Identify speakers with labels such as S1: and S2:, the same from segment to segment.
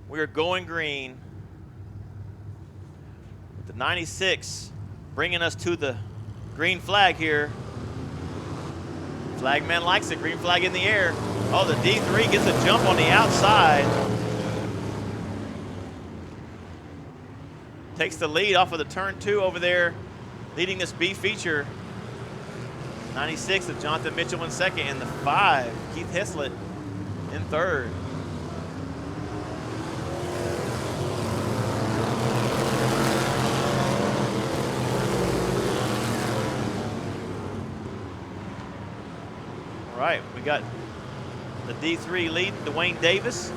S1: We are going green. With the 96 bringing us to the green flag here. Flagman likes it, green flag in the air. Oh, the D3 gets a jump on the outside. Takes the lead off of the turn 2 over there, leading this B feature. 96 of Jonathan Mitchell in second, and the 5, Keith Hislett, in third. All right, we got the D3 lead, Dwayne Davis.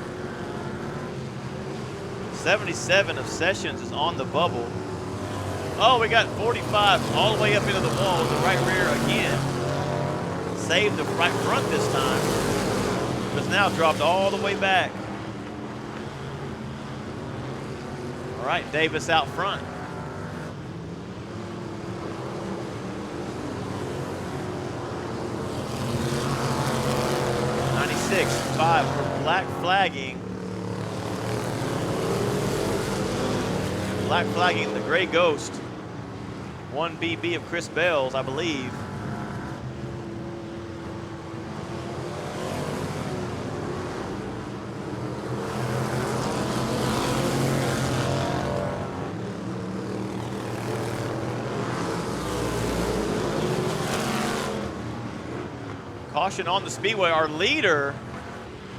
S1: 77 of Sessions is on the bubble. Oh, we got 45 all the way up into the wall with the right rear again. Saved the right front this time. But it's now dropped all the way back. All right, Davis out front. .96.5 for black flagging. Black flagging the Gray Ghost. 1BB of Chris Bales, I believe. Caution on the speedway. Our leader,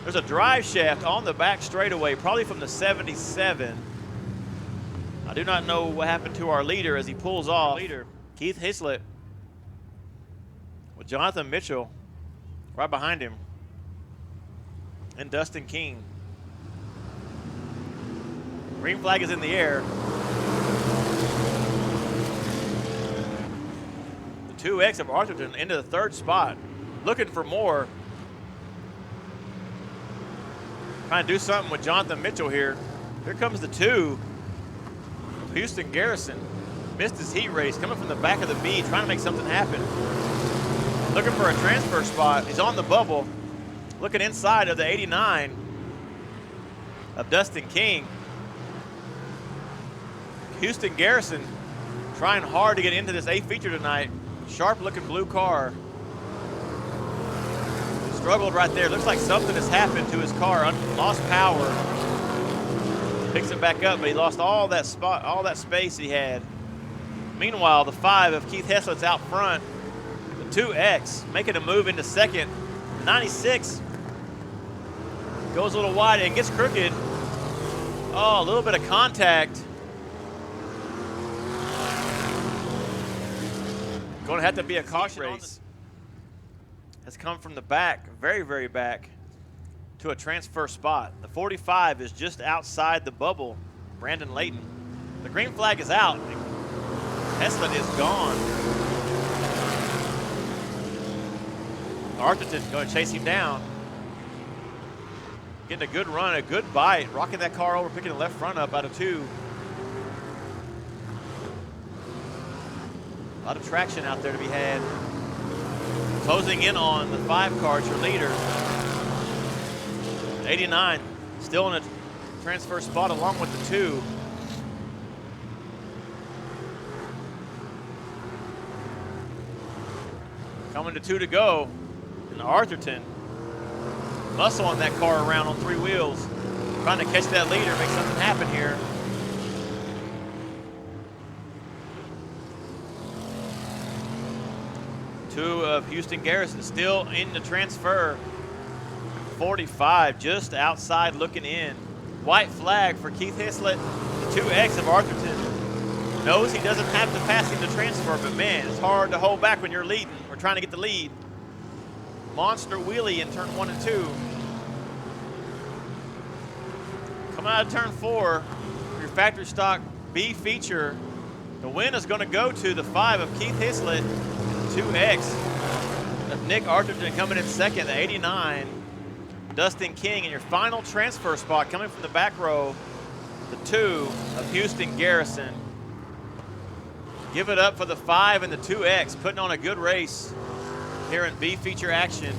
S1: there's a drive shaft on the back straightaway, probably from the 77. I do not know what happened to our leader as he pulls off. Keith Hislett with Jonathan Mitchell right behind him, and Dustin King. Green flag is in the air. The 2X of Arthurton into the third spot, looking for more. Trying to do something with Jonathan Mitchell here. Here comes the 2. Houston Garrison missed his heat race, coming from the back of the B, trying to make something happen. Looking for a transfer spot. He's on the bubble, looking inside of the 89 of Dustin King. Houston Garrison trying hard to get into this A feature tonight. Sharp looking blue car. Struggled right there. Looks like something has happened to his car. Lost power. Picks it back up, but he lost all that spot, all that space he had. Meanwhile, the 5 of Keith Heslett's out front. The 2X making a move into second. 96 goes a little wide and gets crooked. Oh, a little bit of contact. Going to have to be a caution race. Has come from the back, very, very back, to a transfer spot. The 45 is just outside the bubble. Brandon Layton. The green flag is out. Heslett is gone. Arthurton going to chase him down. Getting a good run, a good bite, rocking that car over, picking the left front up out of 2. A lot of traction out there to be had. Closing in on the 5 car, your leader. 89 still in a transfer spot along with the 2. Coming to 2 to go. And Arthurton muscling that car around on 3 wheels. Trying to catch that leader, make something happen here. Two of Houston Garrison still in the transfer. 45 just outside looking in. White flag for Keith Hislett. The 2X of Arthurton knows he doesn't have to pass him to transfer, but man, it's hard to hold back when you're leading or trying to get the lead. Monster wheelie in turn 1 and 2. Coming out of turn 4, your factory stock B feature. The win is going to go to the 5 of Keith Hislett. 2X of Nick Arthurton coming in second, the 89. Dustin King in your final transfer spot coming from the back row, the 2 of Houston Garrison. Give it up for the 5 and the 2X, putting on a good race here in B feature action.